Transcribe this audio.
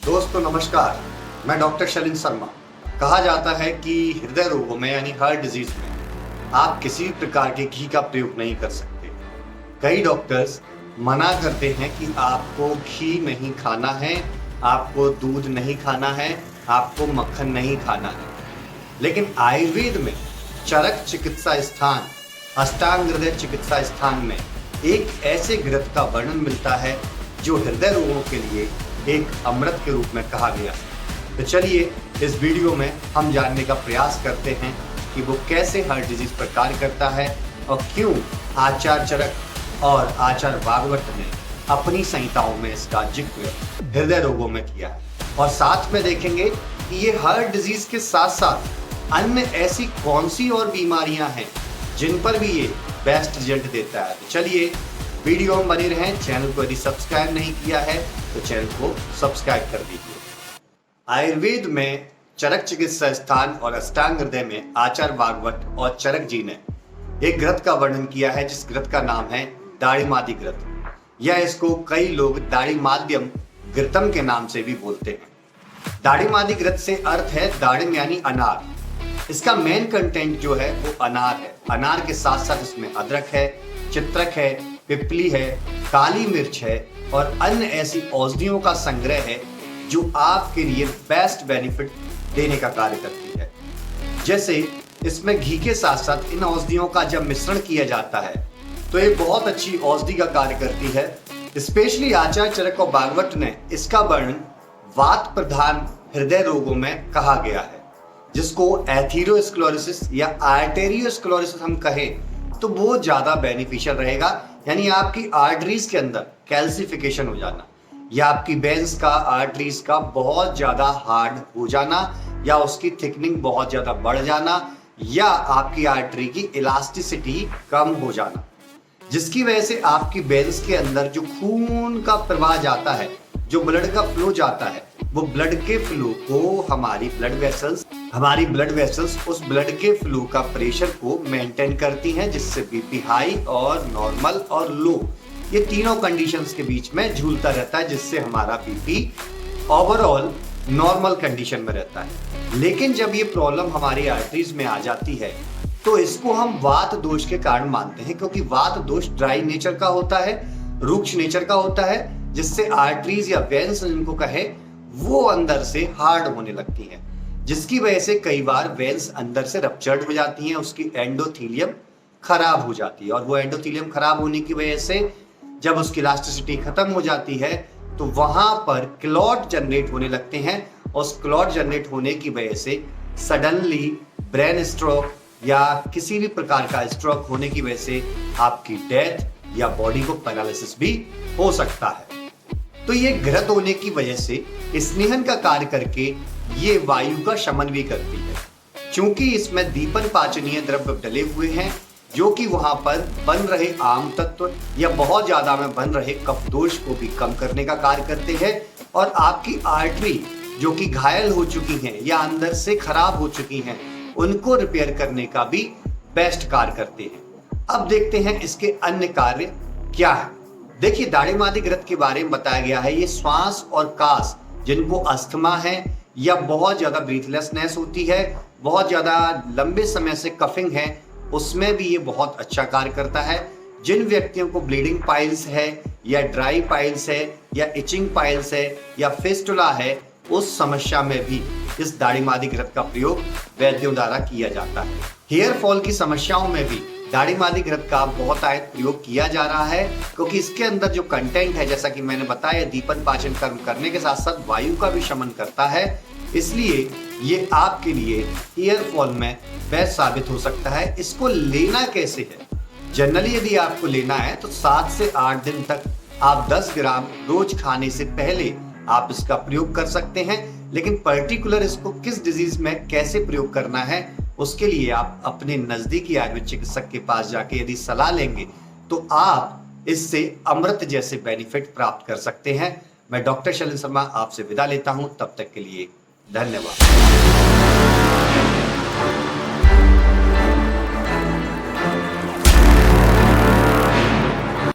दोस्तों नमस्कार, मैं डॉक्टर शलिन शर्मा। कहा जाता है कि हृदय रोगों में यानी हार्ट डिजीज में आप किसी भी प्रकार के घी का प्रयोग नहीं कर सकते। कई डॉक्टर्स मना करते हैं कि आपको घी नहीं खाना है, आपको दूध नहीं खाना है, आपको मक्खन नहीं खाना है। लेकिन आयुर्वेद में चरक चिकित्सा स्थान अष्टांग हृदय चिकित्सा स्थान में एक ऐसे घृत का वर्णन मिलता है जो हृदय रोगों के लिए एक अमृत के रूप में कहा गया। तो चलिए इस वीडियो में हम जानने का प्रयास करते हैं कि वो कैसे हार्ट डिजीज पर कार्य करता है और क्यों आचार्य चरक और आचार्य भागवत ने अपनी संहिताओं में इसका जिक्र हृदय रोगों में किया है। और साथ में देखेंगे कि ये हार्ट डिजीज के साथ साथ अन्य ऐसी कौन सी और बीमारियां हैं जिन पर भी ये बेस्ट रिजल्ट देता है। तो चलिए वीडियो में बने रहें। चैनल को यदि सब्सक्राइब नहीं किया है तो चैनल को सब्सक्राइब कर दीजिए। आयुर्वेद में चरक चिकित्सा स्थान और अष्टांग हृदय में आचार्य भागवत और चरक जी ने एक घृत का वर्णन किया है जिस घृत का नाम है दाड़ीमादी घृत, या इसको कई लोग दाड़ीमाद्यम घृतम के नाम से भी बोलते हैं। दाड़ीमादी घृत से अर्थ है दाड़िम यानी अनार। इसका मेन कंटेंट जो है वो अनार है। अनार के साथ साथ इसमें अदरक है, चित्रक है, पिपली है, काली मिर्च है और अन्य ऐसी औषधियों का संग्रह है जो आपके लिए बेस्ट बेनिफिट देने का कार्य करती है। जैसे इसमें घी के साथ साथ इन औषधियों का जब मिश्रण किया जाता है तो ये बहुत अच्छी औषधि का कार्य करती है। स्पेशली आचार्य चरक और भागवत ने इसका वर्णन वात प्रधान हृदय रोगों में कहा गया है, जिसको एथेरोस्क्लेरोसिस या आर्टेरियोस्क्लेरोसिस हम कहें तो वो ज्यादा बेनिफिशियल रहेगा। यानी आपकी आर्टरीज के अंदर कैल्सिफिकेशन हो जाना या आपकी वेन्स का आर्टरीज का बहुत ज्यादा हार्ड हो जाना या उसकी थिकनिंग बहुत ज्यादा बढ़ जाना या आपकी आर्टरी की इलास्टिसिटी कम हो जाना, जिसकी वजह से आपकी वेन्स के अंदर जो खून का प्रवाह जाता है, जो ब्लड का फ्लो जाता है, वो ब्लड के फ्लो को हमारी ब्लड वेसल्स उस ब्लड के फ्लो का प्रेशर को मेंटेन करती हैं, जिससे बीपी हाई और नॉर्मल और लो ये तीनों कंडीशंस के बीच में झूलता रहता है, जिससे हमारा बीपी ओवरऑल नॉर्मल कंडीशन में रहता है। लेकिन जब ये प्रॉब्लम हमारी आर्टरीज में आ जाती है तो इसको हम वात दोष के कारण मानते हैं, क्योंकि वात दोष ड्राई नेचर का होता है, रुक्ष नेचर का होता है, जिससे आर्टरीज या वेन्स जिनको कहे वो अंदर से हार्ड होने लगती हैं, जिसकी वजह से कई बार वेन्स अंदर से रप्चर्ड हो जाती हैं, उसकी एंडोथीलियम खराब हो जाती है और वो एंडोथीलियम खराब होने की वजह से जब उसकी इलास्टिसिटी खत्म हो जाती है तो वहां पर क्लॉट जनरेट होने लगते हैं। उस क्लॉट जनरेट होने की वजह से सडनली ब्रेन स्ट्रोक या किसी भी प्रकार का स्ट्रोक होने की वजह से आपकी डेथ या बॉडी को पैरालिसिस भी हो सकता है। तो ये घृत होने की वजह से स्नेहन का कार्य करके ये वायु का शमन भी करती है, क्योंकि इसमें दीपन पाचनीय द्रव्य डले हुए हैं जो कि वहां पर बन रहे आम तत्व या बहुत ज्यादा में बन रहे कफ दोष को भी कम करने का कार्य करते हैं और आपकी आर्टरी जो कि घायल हो चुकी हैं या अंदर से खराब हो चुकी हैं उनको रिपेयर करने का भी बेस्ट कार्य करते हैं। अब देखते हैं इसके अन्य कार्य क्या है। देखिए, दाड़ीमादी घृत के बारे में बताया गया है, ये श्वास और कास जिनको अस्थमा है या बहुत ज्यादा ब्रीथलेसनेस होती है, बहुत ज्यादा लंबे समय से कफिंग है, उसमें भी ये बहुत अच्छा कार्य करता है। जिन व्यक्तियों को ब्लीडिंग पाइल्स है या ड्राई पाइल्स है या इचिंग पाइल्स है या फिस्टुला है, उस समस्या में भी इस दाड़ीमादी घृत का प्रयोग वैद्यों द्वारा किया जाता है। हेयर फॉल की समस्याओं में भी दाड़ीमादी घृत का बहुतायत प्रयोग किया जा रहा है, क्योंकि इसके अंदर जो कंटेंट है, जैसा कि मैंने बताया, दीपन पाचन कर्म करने के साथ साथ वायु का भी शमन करता है। इसलिए ये आपके लिए हेयर फॉल में बेस्ट साबित हो सकता है। इसको लेना कैसे है? जनरली यदि आपको लेना है तो 7 से 8 दिन तक आप 10 ग्राम रोज खाने से पहले आप इसका प्रयोग कर सकते हैं। लेकिन पर्टिकुलर इसको किस डिजीज में कैसे प्रयोग करना है उसके लिए आप अपने नजदीकी आयुर्वेद चिकित्सक के पास जाके यदि सलाह लेंगे तो आप इससे अमृत जैसे बेनिफिट प्राप्त कर सकते हैं। मैं डॉक्टर शलिन शर्मा आपसे विदा लेता हूं, तब तक के लिए धन्यवाद।